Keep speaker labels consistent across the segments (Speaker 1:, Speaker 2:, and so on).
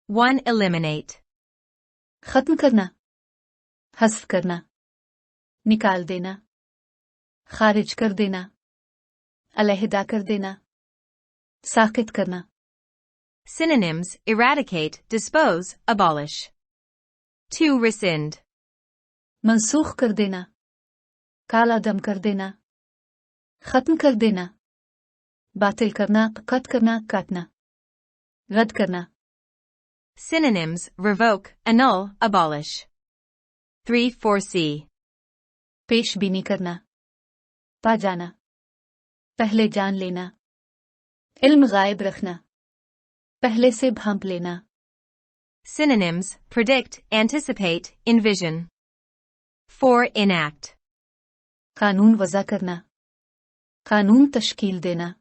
Speaker 1: 1. Eliminate.
Speaker 2: खत्म करना, हस्फ करना, निकाल देना, खारिज कर देना, अलहदा कर देना, साकित करना.
Speaker 1: Synonyms: eradicate, dispose, abolish. 2. Rescind.
Speaker 2: मंसूख कर देना, काला दम कर देना, खत्म कर देना, बातिल करना, कट करना, काटना, रद्द करना.
Speaker 1: Synonyms: revoke, annul, abolish. 3. Foresee.
Speaker 2: पेशबीनी करना, पा जाना, पहले जान लेना, इल्म गायब रखना, पहले से भांप लेना.
Speaker 1: Synonyms: predict, anticipate, envision. 4. Enact.
Speaker 2: कानून वज़ा करना, कानून तश्कील देना,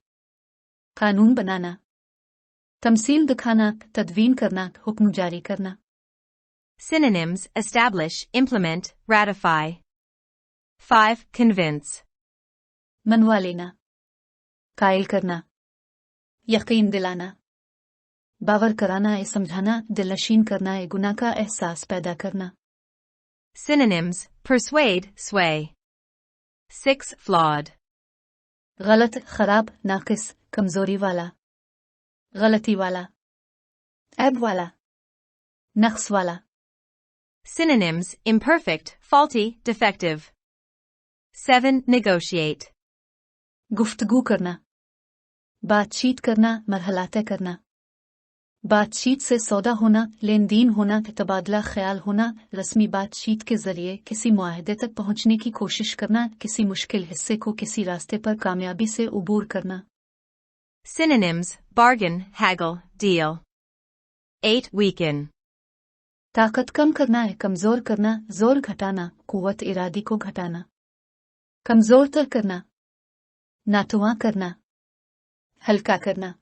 Speaker 2: कानून बनाना, तमसील दिखाना, तदवीन करना, हुक्म जारी करना.
Speaker 1: Synonyms: establish, implement, ratify. 5. Convince.
Speaker 2: मनवा लेना, कायल करना, यकीन दिलाना, बावर कराना, ए समझाना, दिलनशीन करना, ए गुनाह का एहसास पैदा करना.
Speaker 1: Synonyms: persuade, sway. 6. Flawed.
Speaker 2: गलत, खराब, नाकिस, कमजोरी वाला, गलती वाला, ऐब वाला, नक्स वाला.
Speaker 1: Synonyms: imperfect, faulty, defective. 7. Negotiate.
Speaker 2: गुफ्तगू करना, बातचीत करना, मरहला तय करना, बातचीत से सौदा होना, लेन देन होना, तबादला ख्याल होना, रस्मी बातचीत के जरिए किसी मुआहदे तक पहुंचने की कोशिश करना, किसी मुश्किल हिस्से को किसी रास्ते पर कामयाबी से उबूर करना.
Speaker 1: Synonyms: bargain, haggle, deal. 8. Weaken.
Speaker 2: ताकत कम करना है, कमजोर करना, जोर घटाना, कुव्वत इरादी को घटाना, कमजोर तर करना, नातुआ करना, हल्का करना.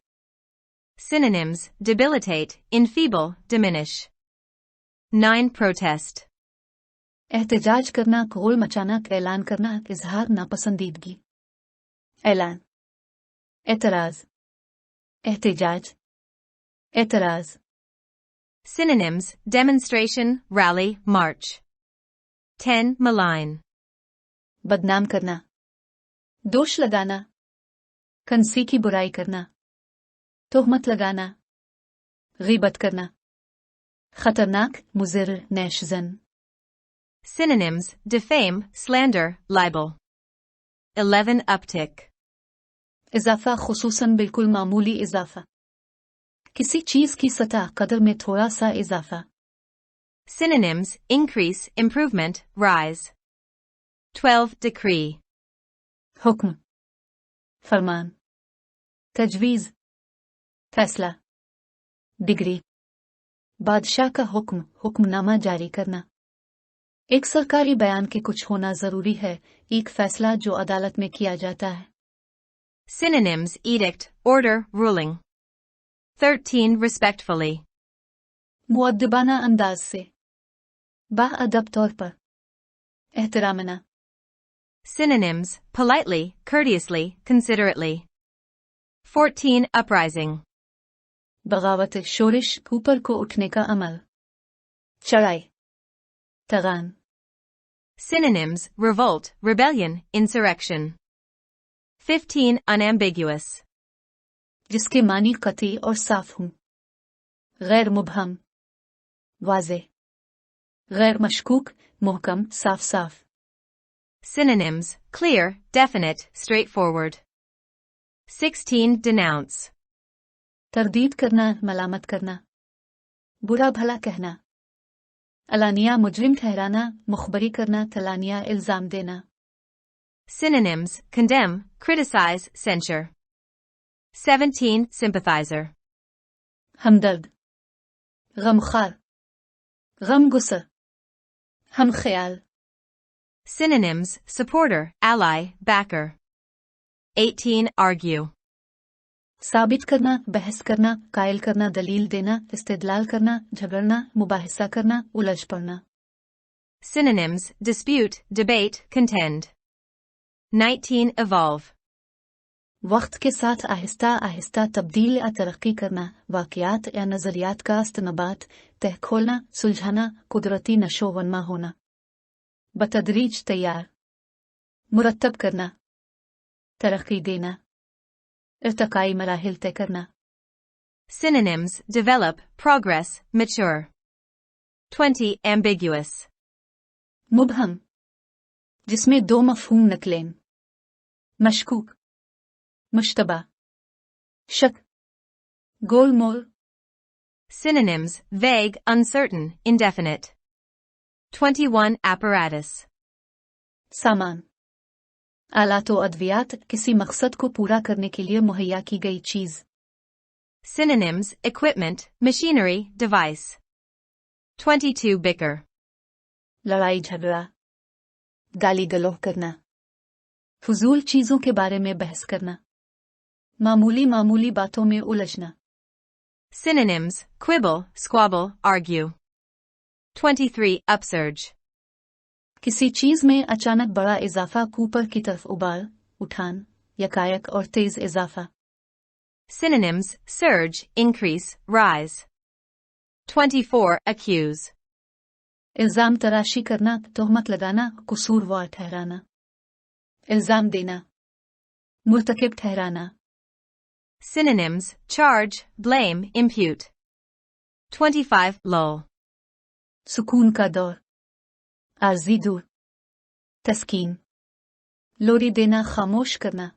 Speaker 1: Synonyms: debilitate, enfeeble, diminish. 9. Protest.
Speaker 2: एहतजाज करना, गोल मचाना, ऐलान करना, इजहार नापसंदीदगी, ऐलान, एतराज, एहतजाज, एतराज.
Speaker 1: Synonyms: demonstration, rally, march. 10. Malign.
Speaker 2: बदनाम करना, दोष लगाना, कंसी की बुराई करना, तोहमत लगाना, गीबत करना, खतरनाक, मुज़िर, नेशजन.
Speaker 1: Synonyms: defame, slander, libel. 11. Uptick.
Speaker 2: इजाफा, खुसूसन बिल्कुल मामूली इजाफा, किसी चीज की सतह कदर में थोड़ा सा इजाफा.
Speaker 1: Synonyms: increase, improvement, rise. 12. Decree.
Speaker 2: हुक्म, फरमान, तजवीज़, फैसला, डिग्री. बादशाह का हुक्म, हुक्मनामा जारी करना. एक सरकारी बयान के कुछ होना जरूरी है, एक फैसला जो अदालत में किया जाता है.
Speaker 1: Synonyms: edict, order, ruling. 13. Respectfully.
Speaker 2: मुअद्दबाना अंदाज से, बाअदब तौर पर, एहतरामना.
Speaker 1: Synonyms: politely, courteously, considerately. 14. Uprising.
Speaker 2: बगावत, शोरिश, ऊपर को उठने का अमल, चढ़ाई, तगान.
Speaker 1: Synonyms: revolt, rebellion, insurrection. 15. Unambiguous.
Speaker 2: जिसके मानी कती और साफ हूं, गैर मुबहम, वाज़े, गैर मशकूक, मुहकम, साफ साफ.
Speaker 1: Synonyms: clear, definite, straightforward. 16. Denounce.
Speaker 2: तरदीद करना, मलामत करना, बुरा भला कहना, अलानिया मुजरिम ठहराना, मुखबरी करना, तलानिया इल्जाम देना.
Speaker 1: Synonyms: condemn, criticize, censure. 17. Sympathizer.
Speaker 2: हमदर्द, गमखार, गम गुस्सा, हम ख्याल.
Speaker 1: Synonyms: supporter, ally, backer. 18. Argue.
Speaker 2: साबित करना, बहस करना, कायल करना, दलील देना, इस्तेदलाल करना, झगड़ना, मुबाहिसा करना, उलझ पड़ना. वक्त के साथ आहिस्ता आहिस्ता तब्दील या तरक्की करना, वाक़यात या नज़रियात का इस्तनबात, तह खोलना, सुलझाना, कुदरती नशोवनमा होना, बतदरीज तैयार, मुरतब करना, तरक्की देना, इर्तकाई मराहिल तय करना.
Speaker 1: Synonyms: develop, progress, mature. 20. Ambiguous.
Speaker 2: मुबहम, जिसमें दो मफहूम नकलें, मशकूक, मुश्तबा, शक, गोलमोल.
Speaker 1: Synonyms: vague, uncertain, indefinite. 21. Apparatus.
Speaker 2: सामान, आलात व अद्वियात, किसी मकसद को पूरा करने के लिए मुहैया की गई चीज.
Speaker 1: Synonyms: equipment, machinery, device. 22. Bicker.
Speaker 2: लड़ाई झगड़ा, गाली गलौह करना, फजूल चीजों के बारे में बहस करना, मामूली बातों में उलझना.
Speaker 1: Synonyms: quibble, squabble, argue. 23. Upsurge.
Speaker 2: किसी चीज में अचानक बड़ा इजाफा, ऊपर की तरफ उबाल, उठान, यकायक और तेज इजाफा.
Speaker 1: Synonyms: surge, increase, rise. 24. Accuse.
Speaker 2: इल्जाम तराशी करना, तोहमत लगाना, कसूरवार ठहराना. इल्जाम देना, मुर्तकिब ठहराना.
Speaker 1: Synonyms: charge, blame, impute. 25. Lull.
Speaker 2: सुकून का दौर, आर्जी दूर, तस्कीन. लोरी देना, खामोश करना.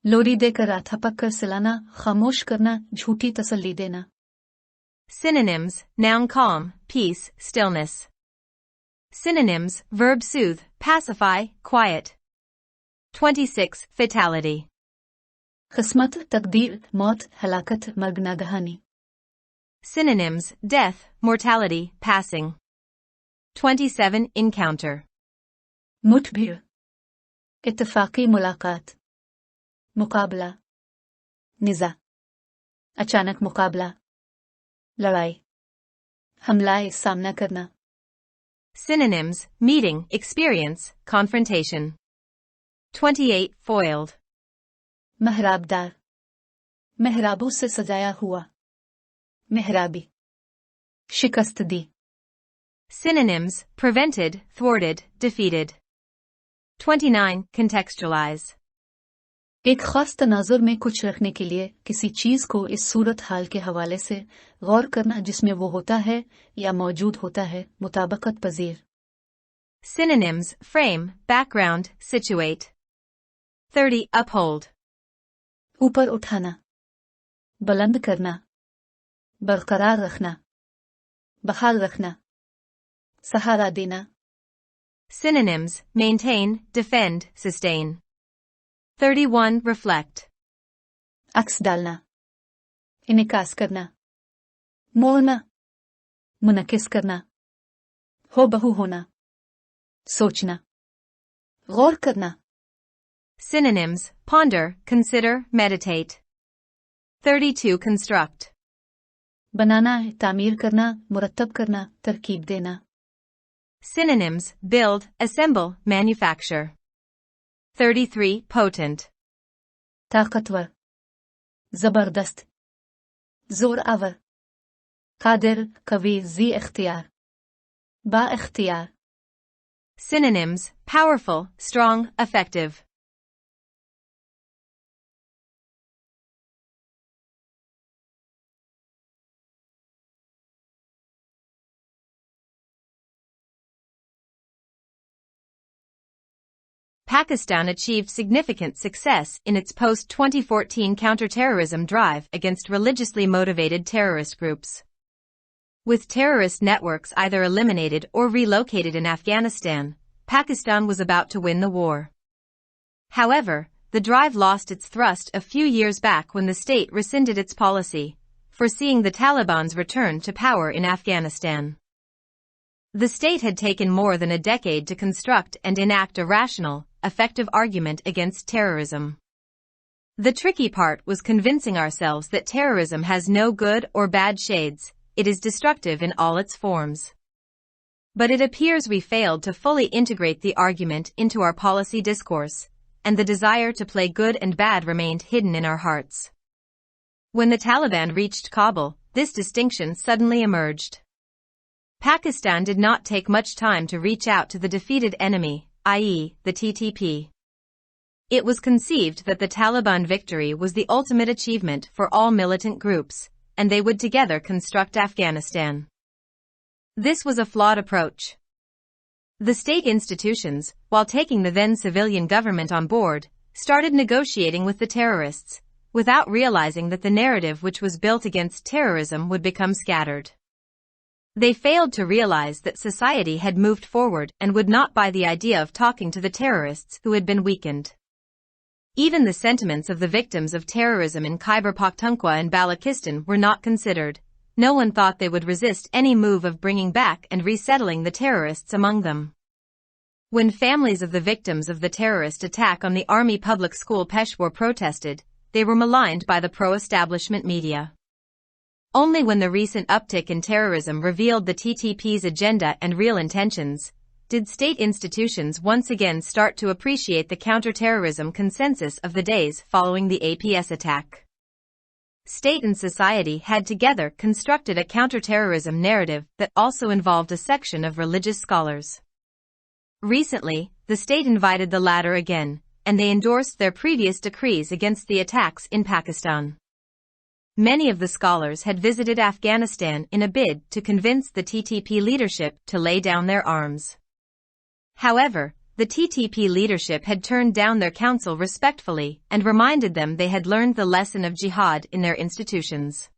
Speaker 2: लोरी देकर राथपक कर सिलाना, खामोश करना, झूठी तसल्ली देना.
Speaker 1: Synonyms: noun calm, peace, stillness. Synonyms: verb soothe, pacify, quiet. 26. Fatality.
Speaker 2: किस्मत, तकदीर, मौत, हलाकत, मर्ग नागहानी.
Speaker 1: Synonyms: death, mortality, passing. 27. Encounter.
Speaker 2: मुठभेड़, इत्तफाकी मुलाकात, मुकाबला, निज़ा, अचानक मुकाबला, लड़ाई, हमलाए सामना करना.
Speaker 1: Synonyms: meeting, experience, confrontation. 28. Foiled.
Speaker 2: महराबदार, महराबों से सजाया हुआ, मेहराबी, शिकस्त दी.
Speaker 1: Synonyms: prevented, thwarted, defeated. 29. Contextualize.
Speaker 2: एक खास तनाजुर में कुछ रखने के लिए किसी चीज को इस सूरत हाल के हवाले से गौर करना जिसमें वो होता है या मौजूद होता है, मुताबकत पजीर.
Speaker 1: Synonyms: frame, background, situate. 30. Uphold.
Speaker 2: ऊपर उठाना, बुलंद करना, बरकरार रखना, बहाल रखना, सहारा देना.
Speaker 1: Synonyms: maintain, defend, sustain. 31. Reflect.
Speaker 2: अक्स डालना, इनकास करना, मोड़ना, मुनकिस करना, हो बहू होना, सोचना, गौर करना.
Speaker 1: Synonyms: ponder, consider, meditate. 32. Construct.
Speaker 2: बनाना, तामीर करना, मुरतब करना, तरकीब देना.
Speaker 1: Synonyms: build, assemble, manufacture. 33. Potent.
Speaker 2: ताकतवर, जबरदस्त, जोर आवर, कादिर, कवी, जी इख्तियार, बा इख्तियार.
Speaker 1: Synonyms: powerful, strong, effective. Pakistan achieved significant success in its post-2014 counterterrorism drive against religiously motivated terrorist groups. With terrorist networks either eliminated or relocated in Afghanistan, Pakistan was about to win the war. However, the drive lost its thrust a few years back when the state rescinded its policy, foreseeing the Taliban's return to power in Afghanistan. The state had taken more than a decade to construct and enact a rational, effective argument against terrorism. The tricky part was convincing ourselves that terrorism has no good or bad shades, it is destructive in all its forms. But it appears we failed to fully integrate the argument into our policy discourse, and the desire to play good and bad remained hidden in our hearts. When the Taliban reached Kabul, this distinction suddenly emerged. Pakistan did not take much time to reach out to the defeated enemy, i.e., the TTP. It was conceived that the Taliban victory was the ultimate achievement for all militant groups, and they would together construct Afghanistan. This was a flawed approach. The state institutions, while taking the then civilian government on board, started negotiating with the terrorists, without realizing that the narrative which was built against terrorism would become scattered. They failed to realize that society had moved forward and would not buy the idea of talking to the terrorists who had been weakened. Even the sentiments of the victims of terrorism in Khyber Pakhtunkhwa and Balochistan were not considered. No one thought they would resist any move of bringing back and resettling the terrorists among them. When families of the victims of the terrorist attack on the Army Public School Peshawar protested, they were maligned by the pro-establishment media. Only when the recent uptick in terrorism revealed the TTP's agenda and real intentions, did state institutions once again start to appreciate the counterterrorism consensus of the days following the APS attack. State and society had together constructed a counterterrorism narrative that also involved a section of religious scholars. Recently, the state invited the latter again, and they endorsed their previous decrees against the attacks in Pakistan. Many of the scholars had visited Afghanistan in a bid to convince the TTP leadership to lay down their arms. However, the TTP leadership had turned down their counsel respectfully and reminded them they had learned the lesson of jihad in their institutions.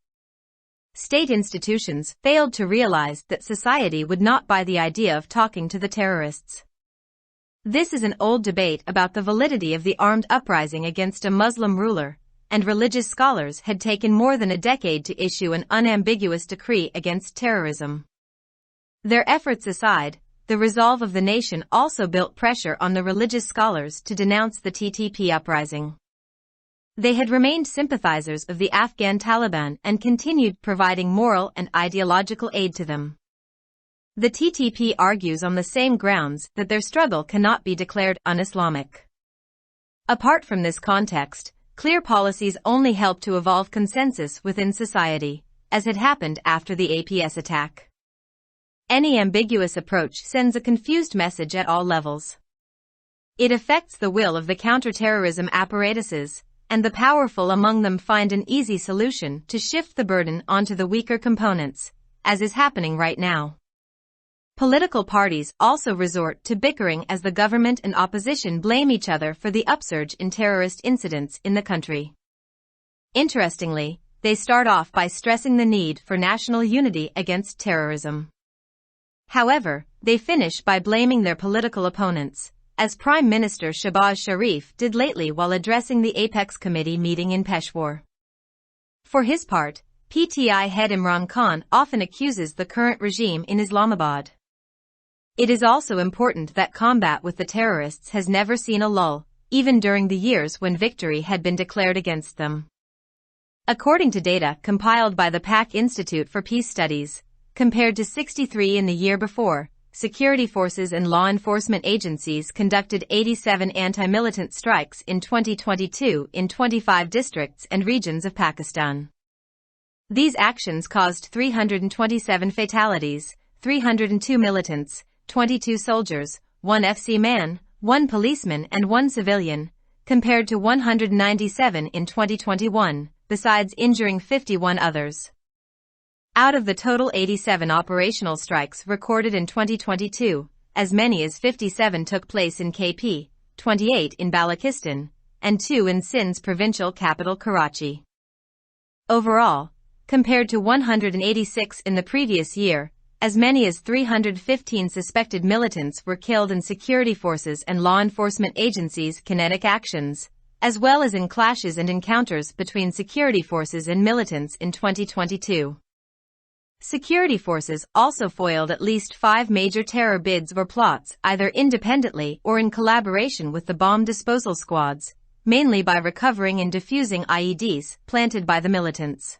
Speaker 1: State institutions failed to realize that society would not buy the idea of talking to the terrorists. This is an old debate about the validity of the armed uprising against a Muslim ruler, and religious scholars had taken more than a decade to issue an unambiguous decree against terrorism. Their efforts aside, the resolve of the nation also built pressure on the religious scholars to denounce the TTP uprising. They had remained sympathizers of the Afghan Taliban and continued providing moral and ideological aid to them. The TTP argues on the same grounds that their struggle cannot be declared un-Islamic. Apart from this context, clear policies only help to evolve consensus within society, as had happened after the APS attack. Any ambiguous approach sends a confused message at all levels. It affects the will of the counterterrorism apparatuses, and the powerful among them find an easy solution to shift the burden onto the weaker components, as is happening right now. Political parties also resort to bickering as the government and opposition blame each other for the upsurge in terrorist incidents in the country. Interestingly, they start off by stressing the need for national unity against terrorism. However, they finish by blaming their political opponents, as Prime Minister Shehbaz Sharif did lately while addressing the Apex Committee meeting in Peshawar. For his part, PTI head Imran Khan often accuses the current regime in Islamabad. It is also important that combat with the terrorists has never seen a lull, even during the years when victory had been declared against them. According to data compiled by the Pak Institute for Peace Studies, compared to 63 in the year before, security forces and law enforcement agencies conducted 87 anti-militant strikes in 2022 in 25 districts and regions of Pakistan. These actions caused 327 fatalities, 302 militants, 22 soldiers, 1 FC man, 1 policeman and 1 civilian, compared to 197 in 2021, besides injuring 51 others. Out of the total 87 operational strikes recorded in 2022, as many as 57 took place in KP, 28 in Balochistan, and 2 in Sindh's provincial capital Karachi. Overall, compared to 186 in the previous year, as many as 315 suspected militants were killed in security forces and law enforcement agencies' kinetic actions, as well as in clashes and encounters between security forces and militants in 2022. Security forces also foiled at least 5 major terror bids or plots either independently or in collaboration with the bomb disposal squads, mainly by recovering and defusing IEDs planted by the militants.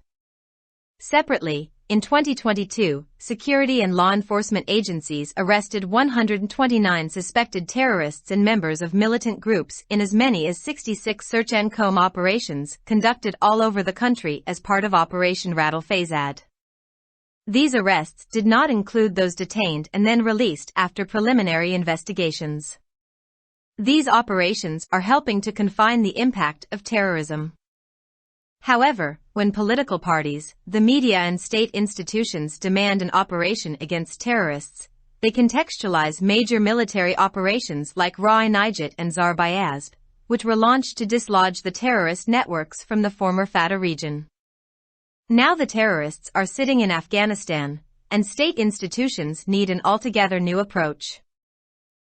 Speaker 1: Separately, In 2022, security and law enforcement agencies arrested 129 suspected terrorists and members of militant groups in as many as 66 search and comb operations conducted all over the country as part of Operation Rattle Phasad. These arrests did not include those detained and then released after preliminary investigations. These operations are helping to confine the impact of terrorism. However, when political parties, the media and state institutions demand an operation against terrorists, they contextualize major military operations like Ra-i-Nijat and Zar-Bayazd, which were launched to dislodge the terrorist networks from the former FATA region. Now the terrorists are sitting in Afghanistan, and state institutions need an altogether new approach.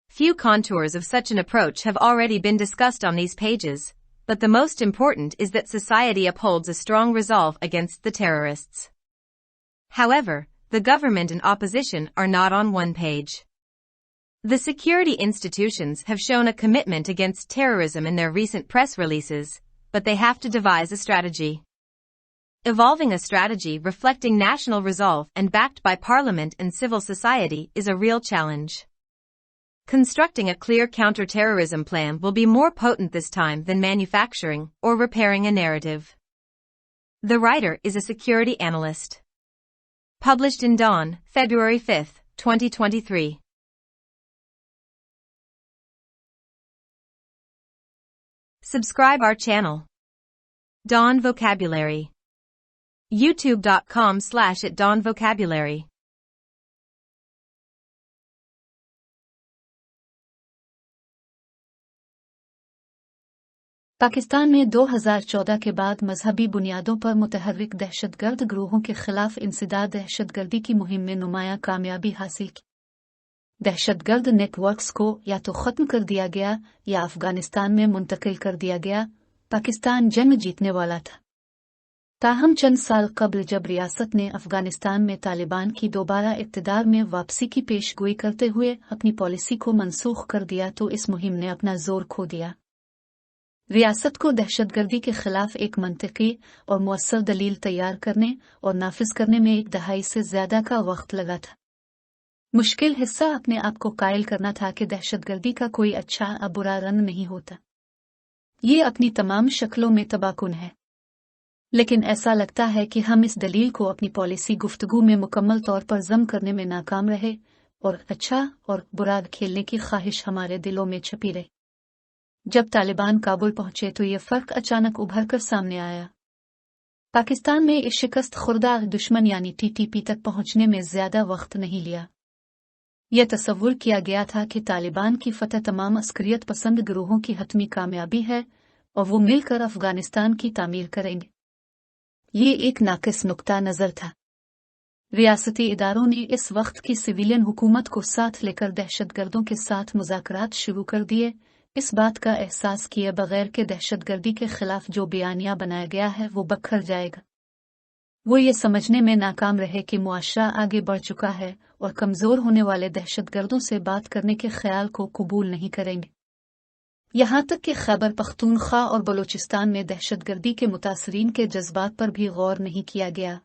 Speaker 1: Few contours of such an approach have already been discussed on these pages, but the most important is that society upholds a strong resolve against the terrorists. However, the government and opposition are not on one page. The security institutions have shown a commitment against terrorism in their recent press releases, but they have to devise a strategy. Evolving a strategy reflecting national resolve and backed by parliament and civil society is a real challenge. Constructing a clear counterterrorism plan will be more potent this time than manufacturing or repairing a narrative. The writer is a security analyst. Published in Dawn, February 5, 2023. Subscribe our channel. Dawn Vocabulary. youtube.com/@dawnvocabulary.
Speaker 2: Pakistan में 2014 के बाद मजहबी बुनियादों पर मुतहर्रिक दहशतगर्द ग्रोहों के खिलाफ इंसदाद दहशतगर्दी की मुहिम में नुमायां कामयाबी हासिल की। दहशतगर्द नेटवर्क्स को या तो खत्म कर दिया गया या अफगानिस्तान में मुंतकिल कर दिया गया। पाकिस्तान जंग जीतने वाला था। ताहम चंद साल कबल जब रियासत ने अफगानिस्तान में तालिबान की दोबारा इक़्तिदार में वापसी की पेशगोई करते हुए अपनी पॉलिसी को मनसूख कर दिया तो इस मुहिम ने अपना जोर खो दिया। रियासत को दहशतगर्दी के खिलाफ एक मंतकी और मुअस्सर दलील तैयार करने और नाफिज करने में 1 दहाई से ज्यादा का वक्त लगा था। मुश्किल हिस्सा अपने आप को कायल करना था कि दहशतगर्दी का कोई अच्छा या बुरा रंग नहीं होता। ये अपनी तमाम शक्लों में तबाहकुन है। लेकिन ऐसा लगता है कि हम इस दलील को अपनी पॉलिसी गुफ्तगू में मुकम्मल तौर पर जम करने में नाकाम रहे और अच्छा और बुरा खेलने की ख्वाहिश हमारे दिलों में छपी रही। जब तालिबान काबुल पहुंचे तो ये फर्क अचानक उभर कर सामने आया। पाकिस्तान में इस शिकस्त खुर्दा दुश्मन यानी टीटीपी तक पहुंचने में ज्यादा वक्त नहीं लिया। यह तसव्वुर किया गया था कि तालिबान की फतह तमाम अस्करियत पसंद गिरोहों की हतमी कामयाबी है और वो मिलकर अफगानिस्तान की तामीर करेंगे। ये एक नाकिस नुक्ता नजर था। रियासती इदारों ने इस वक्त की सिविलियन हुकूमत को साथ लेकर दहशतगर्दों के साथ मुज़ाकरात शुरू कर दिए, इस बात का एहसास किए बगैर कि दहशतगर्दी के खिलाफ जो बयानिया बनाया गया है वो बखर जाएगा। वो ये समझने में नाकाम रहे कि मुआशरा आगे बढ़ चुका है और कमजोर होने वाले दहशतगर्दों से बात करने के ख्याल को कबूल नहीं करेंगे। यहाँ तक कि खैबर पख्तूनख्वा और बलूचिस्तान में दहशतगर्दी के मुतासरीन के जज्बात पर भी गौर नहीं किया गया।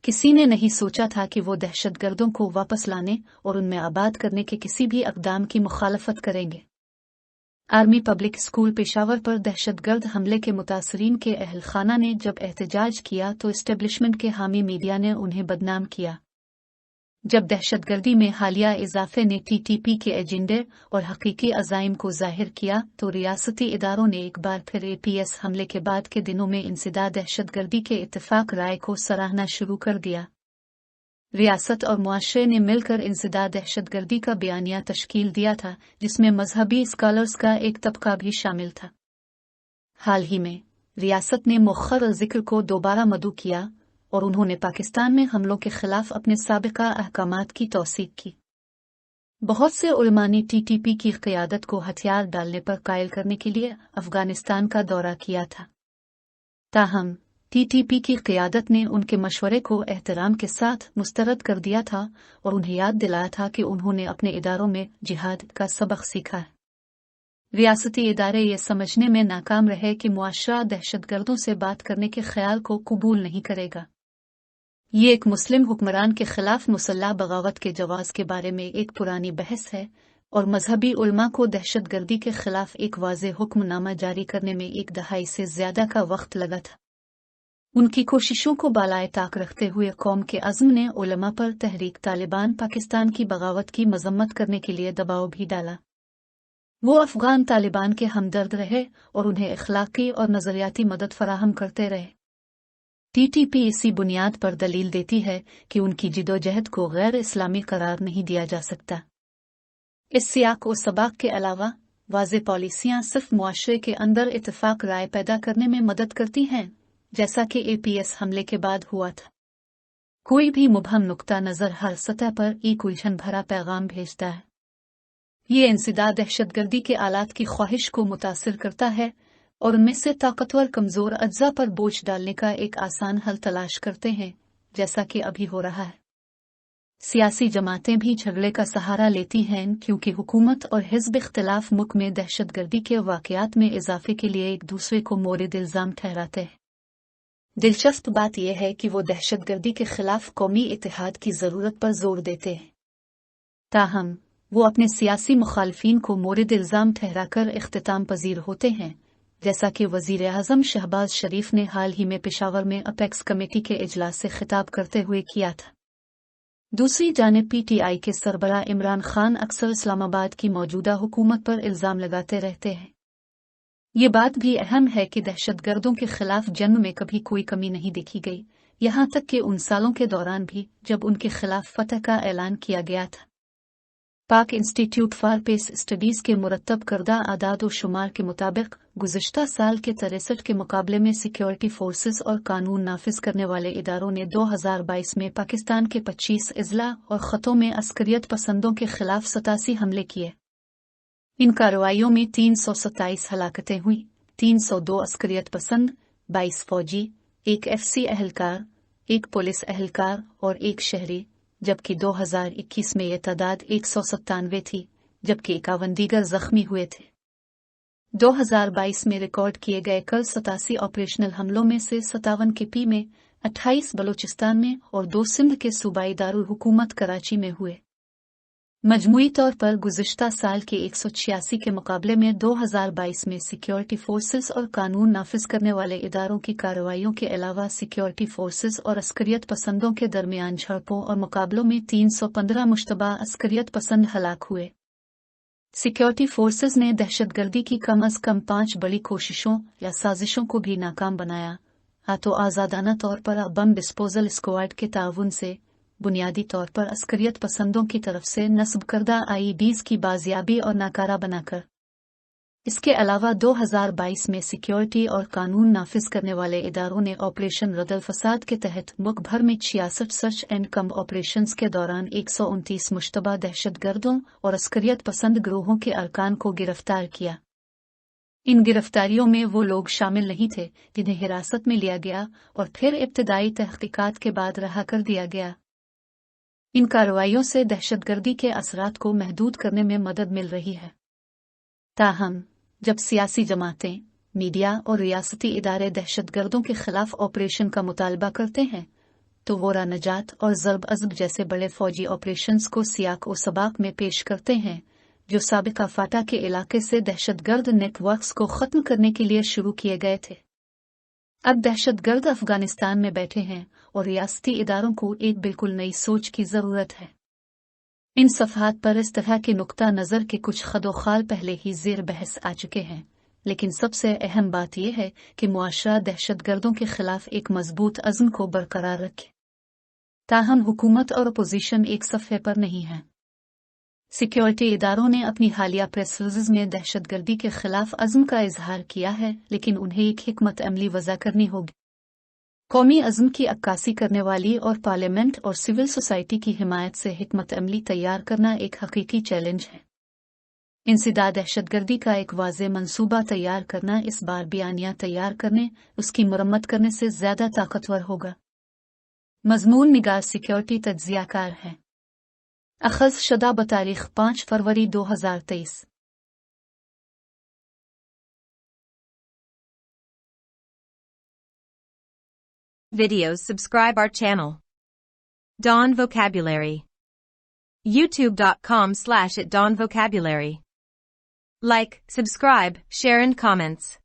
Speaker 2: किसी ने नहीं सोचा था कि वो दहशतगर्दों को वापस लाने और उनमें आबाद करने के किसी भी इक़दाम की मुखालफत करेंगे। आर्मी पब्लिक स्कूल पेशावर पर दहशतगर्द हमले के मुतासरीन के अहल खाना ने जब एहतजाज किया तो एस्टेब्लिशमेंट के हामी मीडिया ने उन्हें बदनाम किया। जब दहशतगर्दी में हालिया इजाफे ने टीटीपी के एजेंडे और हकीकी अज़ाइम को जाहिर किया तो रियासती इदारों ने एक बार फिर एपीएस हमले के बाद के दिनों में इंसदाद दहशतगर्दी के इत्तेफाक राय को सराहना शुरू कर दिया। रियासत और मुआशरे ने मिलकर इंसदाद दहशतगर्दी का बयानिया तश्कील दिया था, जिसमें मजहबी स्कॉलर्स का एक तबका भी शामिल था। हाल ही में रियासत ने मुअख्खर जिक्र को दोबारा मदऊ किया और उन्होंने पाकिस्तान में हमलों के खिलाफ अपने साबिका अहकामात की तौसीक की। बहुत से उलमा ने टीटीपी की क़यादत को हथियार डालने पर कायल करने के लिए अफगानिस्तान का दौरा किया था। ताहम टीटीपी की क़यादत ने उनके मशवरे को एहतराम के साथ मुस्तरद कर दिया था और उन्हें याद दिलाया था कि उन्होंने अपने इदारों में जिहाद का सबक सीखा है। रियासती इदारे ये समझने में नाकाम रहे कि मुआशरा दहशतगर्दों से बात करने के ख्याल को कबूल नहीं करेगा। ये एक मुस्लिम हुक्मरान के खिलाफ मुसल्लह बगावत के जवाज़ के बारे में एक पुरानी बहस है और मजहबी उलमा को दहशतगर्दी के खिलाफ एक वाज़ेह हुक्मनामा जारी करने में 1 दहाई से ज़्यादा का वक्त लगा था। उनकी कोशिशों को बालाए ताक रखते हुए कौम के अज़्म ने उलमा पर तहरीक तालिबान पाकिस्तान की बगावत की मजम्मत करने के लिए दबाव भी डाला। वो अफगान तालिबान के हमदर्द रहे और उन्हें इखलाकी और नज़रियाती मदद फराहम करते रहे। TTP इसी बुनियाद पर दलील देती है कि उनकी जिदोजहद को गैर इस्लामी करार नहीं दिया जा सकता। इस सियाक और सबाक के अलावा वाज़ेह पॉलिसियां सिर्फ मुआशरे के अंदर इत्तेफाक राय पैदा करने में मदद करती हैं, जैसा कि APS हमले के बाद हुआ था। कोई भी मुबहम नुक्ता नज़र हर सतह पर एक उलझन भरा पैगाम भेजता है। ये इंसिदाद दहशतगर्दी के आलात की ख्वाहिश को मुतासिर करता है और उनमें से ताकतवर कमज़ोर अज्जा पर बोझ डालने का एक आसान हल तलाश करते हैं, जैसा कि अभी हो रहा है। सियासी जमातें भी झगड़े का सहारा लेती हैं क्योंकि हुकूमत और हिज़्ब इख्तिलाफ मुल्क में दहशतगर्दी के वाक़यात में इजाफे के लिए एक दूसरे को मोरिद इल्ज़ाम ठहराते हैं। दिलचस्प बात यह है कि वो दहशतगर्दी के खिलाफ कौमी इत्तेहाद की ज़रूरत पर जोर देते हैं। ताहम वो अपने सियासी मुखालफीन को मोरिद इल्ज़ाम ठहराकर इख्तिताम पजीर होते हैं, जैसा कि वज़ीर आज़म शहबाज शरीफ ने हाल ही में पेशावर में अपेक्स कमेटी के इजलास से खिताब करते हुए किया था। दूसरी जानिब PTI के सरबराह इमरान खान अक्सर इस्लामाबाद की मौजूदा हुकूमत पर इल्ज़ाम लगाते रहते हैं। ये बात भी अहम है कि दहशतगर्दों के खिलाफ जंग में कभी कोई कमी नहीं देखी गई, यहाँ तक कि उन सालों के दौरान भी जब उनके खिलाफ फतह का ऐलान किया गया था। पाक इंस्टीट्यूट फॉर पीस स्टडीज़ के मुरतब करदा आदाद और शुमार के मुताबिक गुज़िश्ता साल के 63 के मुकाबले में सिक्योरिटी फोर्सेस और कानून नाफिज करने वाले इदारों ने 2022 में पाकिस्तान के 25 अजला और ख़तों में अस्करियत पसंदों के खिलाफ 87 हमले किए। इन कार्रवाइयों में 327 हलाकतें हुई, 302 अस्करियत पसंद, 22 फौजी, 1 FC एहलकार, 1 पुलिस एहलकार और 1 शहरी, जबकि 2021 में यह तादाद 197 थी, जबकि 51 दीगर जख्मी हुए थे। 2022 में रिकॉर्ड किए गए कुल 87 ऑपरेशनल हमलों में से 57 KP में, 28 बलूचिस्तान में और 2 सिंध के सूबाई दारुल हुकूमत कराची में हुए। मजमूई तौर पर गुज़िश्ता साल के 186 के मुकाबले में 2022 में सिक्योरिटी फोर्सेस और कानून नाफिज करने वाले इदारों की कार्रवाइयों के अलावा सिक्योरिटी फोर्सेस और अस्करियत पसंदों के दरमियान झड़पों और मुकाबलों में 315 मुश्तबा अस्करियत पसंद हलाक हुए। सिक्योरिटी फोर्सेस ने दहशतगर्दी की कम अज कम 5 बड़ी कोशिशों या साजिशों को भी नाकाम बनाया, तो आज़ादाना तौर पर बम डिस्पोजल स्क्वाड के ताउन से, बुनियादी तौर पर अस्करियत पसंदों की तरफ से नस्ब करदा IEDs की बाजियाबी और नाकारा बनाकर। इसके अलावा 2022 में सिक्योरिटी और कानून नाफिज करने वाले इदारों ने ऑपरेशन रदल फसाद के तहत मुल्क भर में 66 सर्च एंड कम ऑपरेशंस के दौरान 129 मुश्तबा दहशतगर्दों और अस्करियत पसंद गिरोहों के अरकान को गिरफ्तार किया। इन गिरफ्तारियों में वो लोग शामिल नहीं थे जिन्हें हिरासत में लिया गया और फिर इब्तदाई तहकीकात के बाद रहा कर दिया गया। इन कार्रवाइयों से दहशतगर्दी के असरात को महदूद करने में मदद मिल रही है। ताहम जब सियासी जमातें, मीडिया और रियासती इदारे दहशतगर्दों के खिलाफ ऑपरेशन का मुतालबा करते हैं, तो वो नजात और ज़र्ब अज़ब जैसे बड़े फौजी ऑपरेशंस को सियाक और सबाक में पेश करते हैं, जो साबिका फाटा के इलाके से दहशतगर्द नेटवर्क्स को ख़त्म करने के लिए शुरू किए गए थे। अब दहशतगर्द अफगानिस्तान में बैठे हैं और रियासती इदारों को एक बिल्कुल नई सोच की ज़रूरत है। इन सफ़हात पर इस तरह के नुक्ता नज़र के कुछ खदोखाल पहले ही ज़ेर बहस आ चुके हैं, लेकिन सबसे अहम बात यह है कि मुआशरा दहशतगर्दों के खिलाफ एक मजबूत अज़्म को बरकरार रखे। ताहम हुकूमत और अपोजिशन एक सफ़े पर नहीं है। सिक्योरिटी इदारों ने अपनी हालिया प्रेस रिलीज़ में दहशतगर्दी के खिलाफ अज़्म का इजहार किया है, लेकिन उन्हें एक हिकमत अमली वज़ा करनी होगी। कौमी अज़्म की अक्कासी करने वाली और पार्लियामेंट और सिविल सोसाइटी की हिमायत से हिकमत अमली तैयार करना एक हकीकी चैलेंज है। इंसदाद दहशतगर्दी का एक वाज़ेह मंसूबा तैयार करना इस बार बयानिया तैयार करने, उसकी मुरम्मत करने से ज़्यादा ताकतवर होगा। मज़मून निगार सिक्योरिटी तज्ज़ियाकार है। अखज़ शुदा बतारीख 5 फरवरी 2023।
Speaker 1: Videos. Subscribe our channel. Dawn Vocabulary. youtube.com/@dawnvocabulary. Like, subscribe, share and comments.